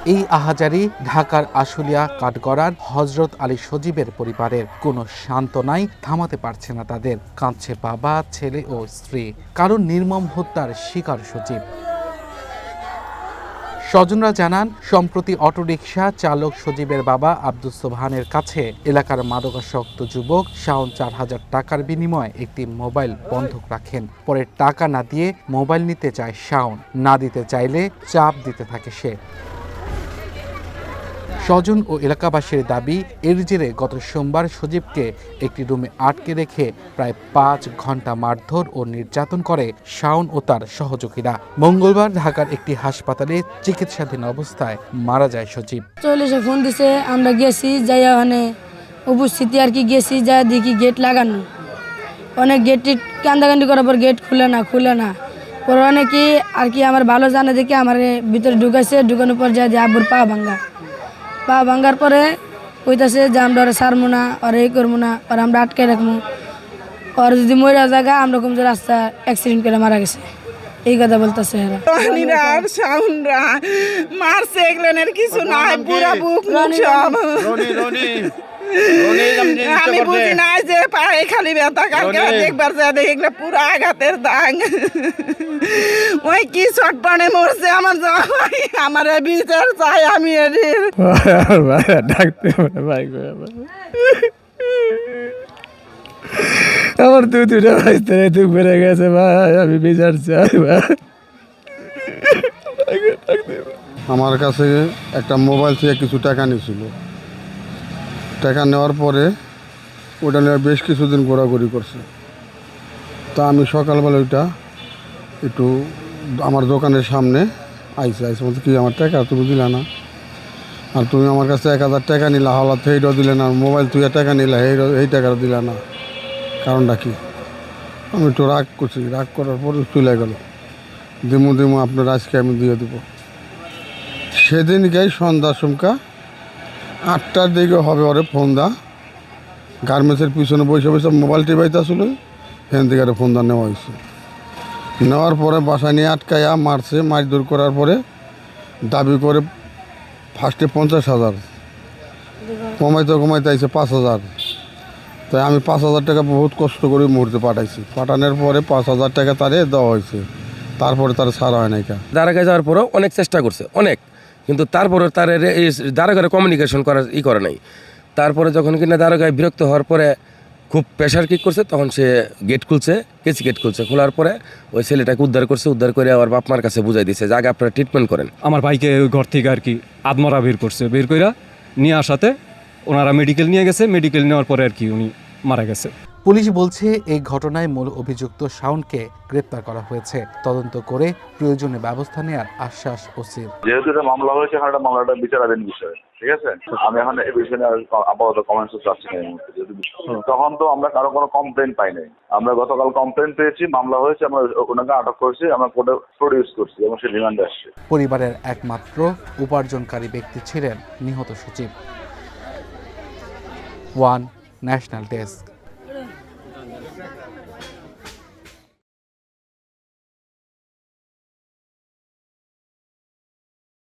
এই আহাজারি ঢাকার আশুলিয়া কাঠগড়ার হযরত আলী সজীবের পরিবারের কোনো সান্ত্বনাই থামাতে পারছে না তাদের। কাঁদছে বাবা, ছেলে ও স্ত্রী। কারণ নির্মম হত্যার শিকার সজীব। স্বজনরা জানান, সম্প্রতি অটোরিকশা চালক সজীবের বাবা আব্দুস সোবহানের কাছে এলাকার মাদকাসক্ত যুবক শাওন ৪,০০০ টাকার বিনিময়ে একটি মোবাইল বন্ধক রাখেন। পরে টাকা না দিয়ে মোবাইল নিতে চায় শাওন, না দিতে চাইলে চাপ দিতে থাকে সে। স্বজন ও এলাকাবাসীর দাবি, এর জেরে গত সোমবার সজীবকে একটি রুমে আটকে রেখে প্রায় ৫ ঘন্টা মারধর ও নির্যাতন করে শাওন ও তার সহযোগীরা। মঙ্গলবার ঢাকার একটি হাসপাতালে চিকিৎসাধীন অবস্থায় মারা যায় সজীব। চল্লিশে ফোন দিছে, আমরা গেছি, যাই ওখানে উপস্থিতি আর কি গেছি, যা দেখি গেট লাগানো। অনেক গেট কান্দাকান্দি করার পর গেট খুলে না পরে অনেকে আর কি আমার ভালো জানে দেখে আমার ভিতরে ঢুকাইছে। ঢুকানোর পর যা দিয়ে আব্বুর পা ভাঙ্গার পরে কইতাছে যে আমরা ওরা সারমো না, ওরা এই করবো না, ওরা আমরা আটকে রাখবো, ওর যদি মরা জায়গা আমরা কম যে রাস্তা অ্যাক্সিডেন্ট করে মারা গেছে, এই কথা বলতেছে। মারছে এগুলোর কিছু নাই, পুরা বুক মুখ সব। আমি বুঝি নাই যে পায়ে খালি ব্যথা, কালকে দেখবার যা দেখি পুরা আঘাতের দাগ। ওই কি চটপনে মরছে আমার জামাই, আমার বিচার চাই আমি। আমার দুটা বাঁচতে তুই বেড়ে গেছে ভাই, আমি বিচার চাই ভাই। আমার কাছে একটা মোবাইল থেকে কিছু টাকা নিয়েছিল। টাকা নেওয়ার পরে ওটা নিয়ে বেশ কিছুদিন ঘোরাঘুরি করছে। তা আমি সকালবেলা ওইটা একটু আমার দোকানের সামনে আইসে বলতে কি আমার টাকা তুমি দিলে না, আর তুমি আমার কাছে ১,০০০ টাকা নিলা, হলাতে এইটাও দিলে না, মোবাইল তুই টাকা নিলা এই টাকাটা দিলে না, কারণটা কি? আমি একটু রাগ করছি, রাগ করার পরে চলে গেল, দিমু আপনার আজকে আমি দিয়ে দেবো। সেদিনকেই সন্ধ্যা সমকা ৮টার দিকে হবে ওরে ফোন দা, গার্মেন্টসের পিছনে বসে মোবাইল টিপাইতে আসলে সেখান থেকে ফোন দা নেওয়া হয়েছে। নেওয়ার পরে বাসায় নিয়ে আটকাইয়া মারছে, মারধর করার পরে দাবি করে ফার্স্টে ৫০,০০০, কমাইতে আইছে ৫,০০০। তাই আমি ৫,০০০ টাকা বহুত কষ্ট করে মুহূর্তে পাঠাইছি। পাঠানোর পরে ৫,০০০ টাকা তারে দেওয়া হয়েছে, তারপরে তার ছাড়া হয় নাই। দারোগায় যাওয়ার পরেও অনেক চেষ্টা করছে, অনেক, কিন্তু তারপরে তার এই দারোগারে কমিউনিকেশন করার করে নাই। তারপরে যখন কিনা দারোগায় বিরক্ত হওয়ার পরে খুব প্রেশার কিক করছে, তখন সে গেট খুলছে, কেসি গেট খুলছে। খোলার পরে ওই ছেলেটাকে উদ্ধার করছে, উদ্ধার করে আবার বাপ মার কাছে বুঝাই দিচ্ছে যে আগে আপনারা ট্রিটমেন্ট করেন। আমার ভাইকে ওই ঘর থেকে আর কি আত্মরা বের করছে, বের করে নিয়ে আসাতে ওনারা মেডিকেল নিয়ে গেছে, মেডিকেল নেওয়ার পরে আর কি উনি মারা গেছে। পুলিশ বলছে, এই ঘটনায় মূল অভিযুক্ত শাওনকে গ্রেপ্তার করা হয়েছে। তদন্ত করে প্রয়োজনীয় ব্যবস্থা নেওয়ার আশ্বাস ওসির। যেহেতু এটা মামলা হয়েছে, এখন এটা মামলাটা বিচারাধীন বিষয়, ঠিক আছে? আমি এখন এই বিষয়ে আপাতত কমেন্টস চাচ্ছি না এই মুহূর্তে। তখন তো আমরা কারো কোনো কমপ্লেন পাই নাই। আমরা গতকাল কমপ্লেন পেয়েছি, মামলা হয়েছে, আমরা ওনাকে আটক করেছি, আমরা কোর্টে প্রডিউস করছি এবং সে রিমান্ডে আসছে। পরিবারের একমাত্র উপার্জনকারী ব্যক্তি ছিলেন নিহত সজীব। One national desk.